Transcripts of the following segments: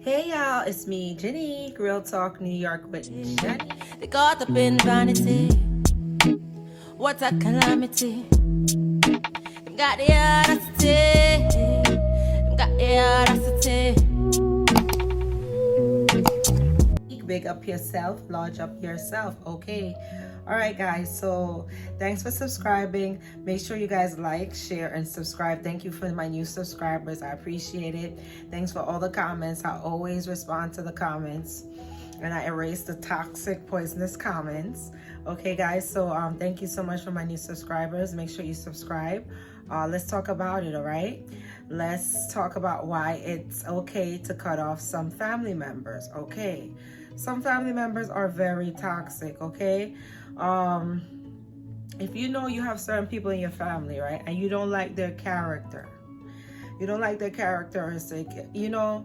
Hey y'all, it's me, Jenny, Real Talk New York with Jenny. They caught up in vanity. What a calamity. Them got the audacity. Them got the audacity. Big up yourself, large up yourself, okay? All right, guys, so thanks for subscribing. Make sure you guys like, share, and subscribe. Thank you for my new subscribers. I appreciate it. Thanks for all the comments. I always respond to the comments, and I erase the toxic, poisonous comments. Okay, guys, so thank you so much for my new subscribers. Make sure you subscribe. Let's talk about it, all right? Let's talk about why it's okay to cut off some family members, okay? Some family members are very toxic, okay? If you know you have certain people in your family, right, and you don't like their character, you don't like their characteristic, you know,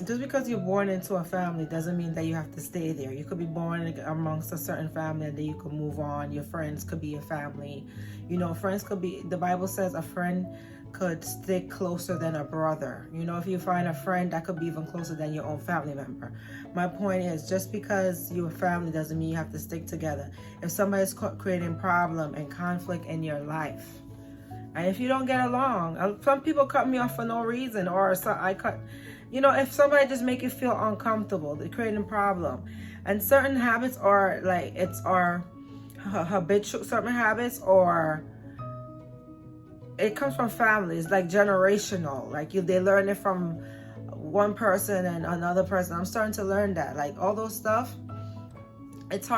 just because you're born into a family doesn't mean that you have to stay there. You could be born amongst a certain family and then you could move on. Your friends could be your family. You know, friends could be, the Bible says a friend could stick closer than a brother. You know, if you find a friend that could be even closer than your own family member. My point is, just because you're a family doesn't mean you have to stick together. If somebody's creating problem and conflict in your life, and if you don't get along, some people cut me off for no reason, or you know, if somebody just make you feel uncomfortable, they're creating a problem. And certain habits are like, are habitual, certain habits, or it comes from families, like generational, like they learn it from one person and another person. I'm starting to learn that, like all those stuff, it's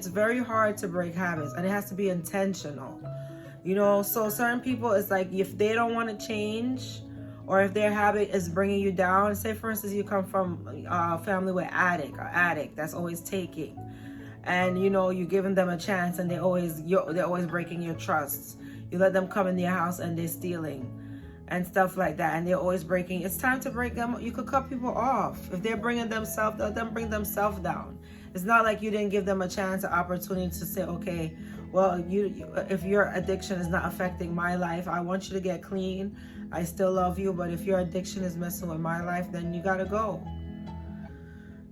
very hard to break habits, and it has to be intentional, you know. So certain people, it's like if they don't want to change, or if their habit is bringing you down, say for instance you come from a family with addict that's always taking, and you know you're giving them a chance, and they're always breaking your trust. You let them come in your house and they're stealing and stuff like that, and they're always breaking. It's time to break them. You could cut people off. If they're bringing themselves, let them bring themselves down. It's not like you didn't give them a chance, an opportunity to say, okay, well, if your addiction is not affecting my life, I want you to get clean. I still love you, but if your addiction is messing with my life, then you gotta go.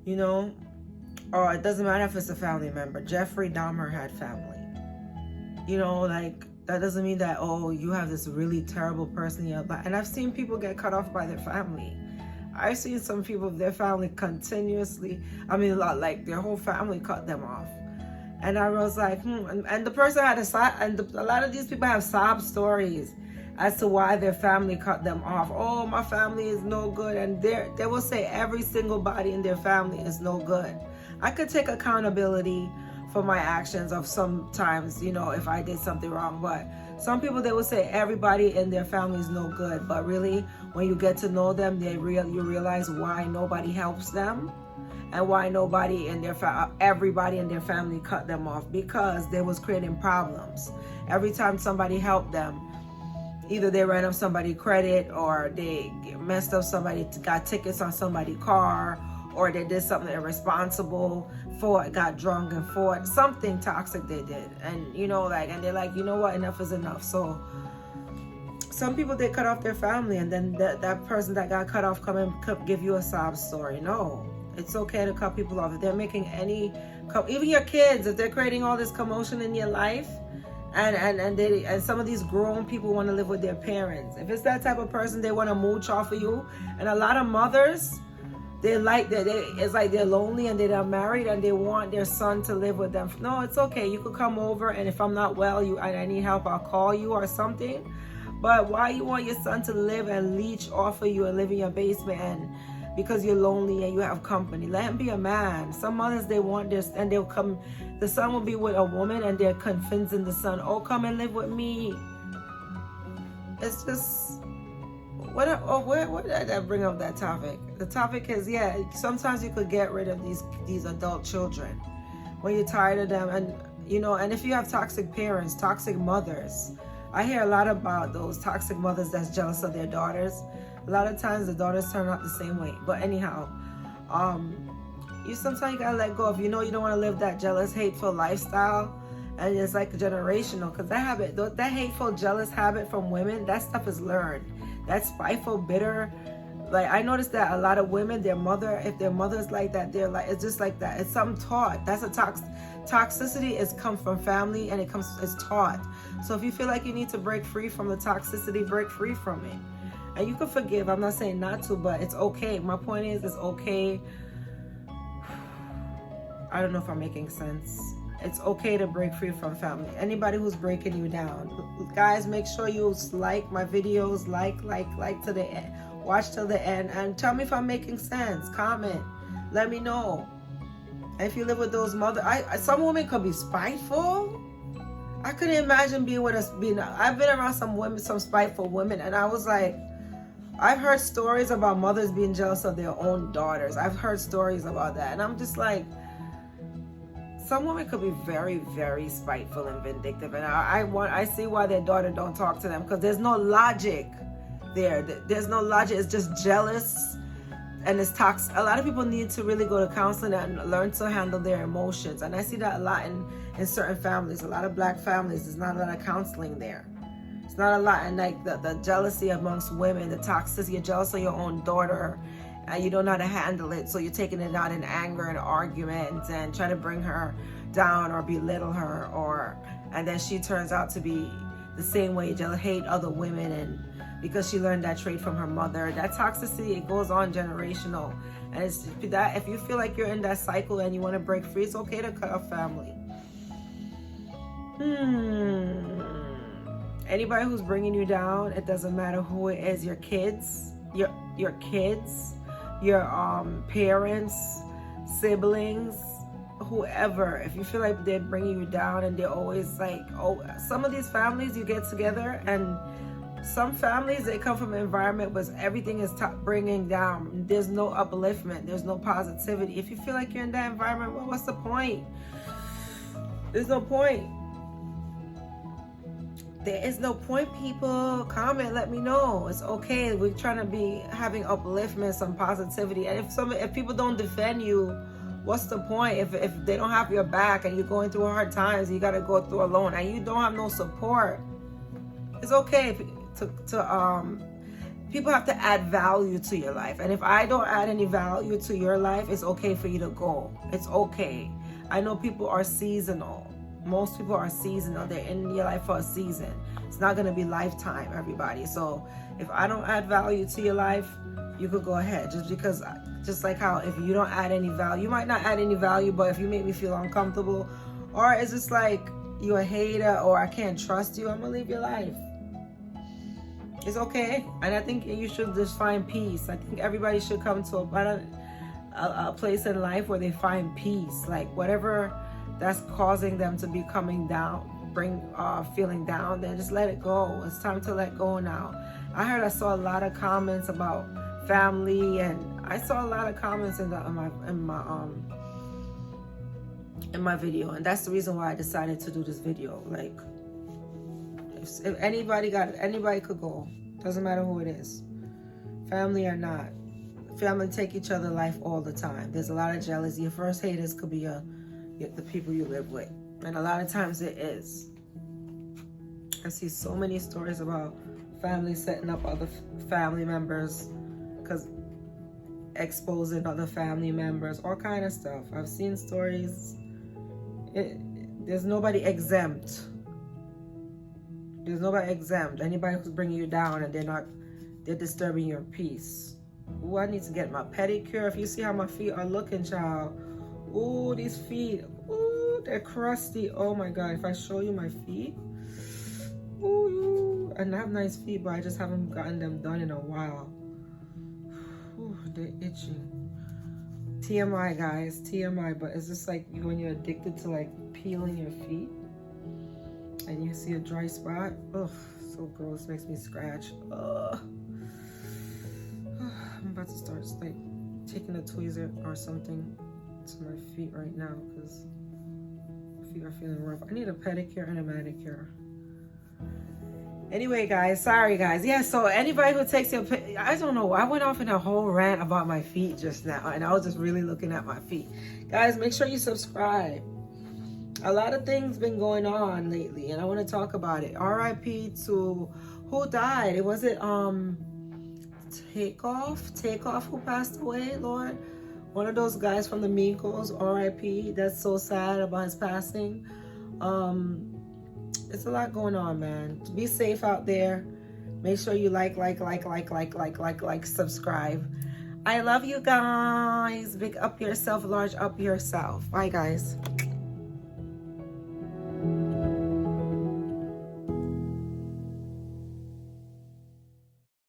You know, or it doesn't matter if it's a family member. Jeffrey Dahmer had family. You know, like, that doesn't mean that, oh, you have this really terrible person in your life. And I've seen people get cut off by their family. I've seen some people, their family continuously, like their whole family cut them off. And I was like, and the person had a lot of these people have sob stories as to why their family cut them off. Oh, my family is no good. And they will say every single body in their family is no good. I could take accountability for my actions of sometimes, you know, if I did something wrong. But some people, they will say everybody in their family is no good. But really, when you get to know them, you realize why nobody helps them, and why everybody in their family cut them off, because they was creating problems. Every time somebody helped them, either they ran up somebody's credit, or they messed up got tickets on somebody's car, or they did something irresponsible, got drunk and fought, something toxic they did. And you know, like, and they're like, you know what, enough is enough. So some people, they cut off their family, and then that person that got cut off come and give you a sob story. No, it's okay to cut people off. If they're making even your kids, if they're creating all this commotion in your life, and some of these grown people want to live with their parents. If it's that type of person, they want to mooch off of you. And a lot of mothers, it's like they're lonely and they're not married, and they want their son to live with them. No, it's okay. You could come over, and if I'm not well, I need help, I'll call you or something. But why you want your son to live and leech off of you and live in your basement, and because you're lonely and you have company? Let him be a man. Some mothers, they want this, and they'll come. The son will be with a woman, and they're convincing the son, oh, come and live with me. It's just, where did I bring up that topic? The topic is, yeah, sometimes you could get rid of these adult children when you're tired of them. And you know, and if you have toxic parents, toxic mothers, I hear a lot about those toxic mothers that's jealous of their daughters. A lot of times the daughters turn out the same way. But anyhow, sometimes you gotta let go. If you know you don't want to live that jealous, hateful lifestyle, and it's like generational, because that hateful, jealous habit from women, that stuff is learned. That spiteful, bitter Like, I noticed that a lot of women, if their mother's like that, they're like, it's just like that. It's something taught. That's a toxicity is come from family, and it's taught. So if you feel like you need to break free from the toxicity, break free from it. And you can forgive. I'm not saying not to, but it's okay. My point is, it's okay. I don't know if I'm making sense. It's okay to break free from family. Anybody who's breaking you down, guys, make sure you like my videos, like to the end. Watch till the end and tell me if I'm making sense. Comment. Let me know. If you live with those some women could be spiteful. I couldn't imagine being with us. I've been around some spiteful women, and I was like, I've heard stories about mothers being jealous of their own daughters. I've heard stories about that, and I'm just like, some women could be very, very spiteful and vindictive, and I see why their daughter don't talk to them, because there's no logic there. There's no logic. It's just jealous, and it's toxic. A lot of people need to really go to counseling and learn to handle their emotions, and I see that a lot in certain families. A lot of black families, there's not a lot of counseling there. It's not a lot. And like the jealousy amongst women, the toxicity, you're jealous of your own daughter, and you don't know how to handle it, so you're taking it out in anger and arguments and trying to bring her down or belittle her, and then she turns out to be the same way, just hate other women, and because she learned that trait from her mother. That toxicity, it goes on generational, and it's that if you feel like you're in that cycle and you want to break free, it's okay to cut off family. Anybody who's bringing you down, it doesn't matter who it is, your kids, your kids, your parents, siblings, whoever. If you feel like they're bringing you down and they're always like, some of these families, you get together, and some families, they come from an environment where everything is bringing down. There's no upliftment. There's no positivity. If you feel like you're in that environment, well, what's the point? There's no point. There is no point, people. Comment, let me know. It's okay. We're trying to be having upliftment, some positivity. And if people don't defend you, what's the point? If they don't have your back and you're going through hard times, you got to go through alone, and you don't have no support, it's okay to people have to add value to your life. And if I don't add any value to your life, it's okay for you to go. It's okay. I know people are seasonal. Most people are seasonal. They're in your life for a season. It's not going to be lifetime, everybody. So if I don't add value to your life, you could go ahead. Just like how if you don't add any value, you might not add any value, but if you make me feel uncomfortable, or it's just like you're a hater, or I can't trust you, I'm going to leave your life. It's okay. And I think you should just find peace. I think everybody should come to a place in life where they find peace. Like whatever that's causing them to be coming down, feeling down, then just let it go. It's time to let go now. I saw a lot of comments about family, and I saw a lot of comments in my video, and that's the reason why I decided to do this video. Like, if anybody could go. Doesn't matter who it is, family or not. Family take each other life all the time. There's a lot of jealousy. Your first haters could be the people you live with, and a lot of times it is. I see so many stories about families setting up other family members, because exposing other family members, all kind of stuff. I've seen stories. There's nobody exempt. There's nobody exempt. Anybody who's bringing you down and they're disturbing your peace. Ooh, I need to get my pedicure. If you see how my feet are looking, child. Ooh, these feet. Ooh, they're crusty. Oh my God, if I show you my feet. Ooh, and I have nice feet, but I just haven't gotten them done in a while. Ooh, they're itching. TMI, guys, TMI, but it's just like when you're addicted to like peeling your feet and you see a dry spot. Ugh, so gross, makes me scratch. Ugh. I'm about to start like taking a tweezer or something to my feet right now because my feet are feeling rough. I need a pedicure and a manicure. Anyway, guys, sorry, guys. Yeah, so anybody who takes your, I don't know, I went off in a whole rant about my feet just now, and I was just really looking at my feet. Guys, make sure you subscribe. A lot of things been going on lately, and I want to talk about it. R.I.P. to who died. It wasn't Takeoff who passed away, Lord. One of those guys from the Migos, R.I.P. That's so sad about his passing. It's a lot going on, man. Be safe out there. Make sure you like, subscribe. I love you guys. Big up yourself, large up yourself. Bye, guys.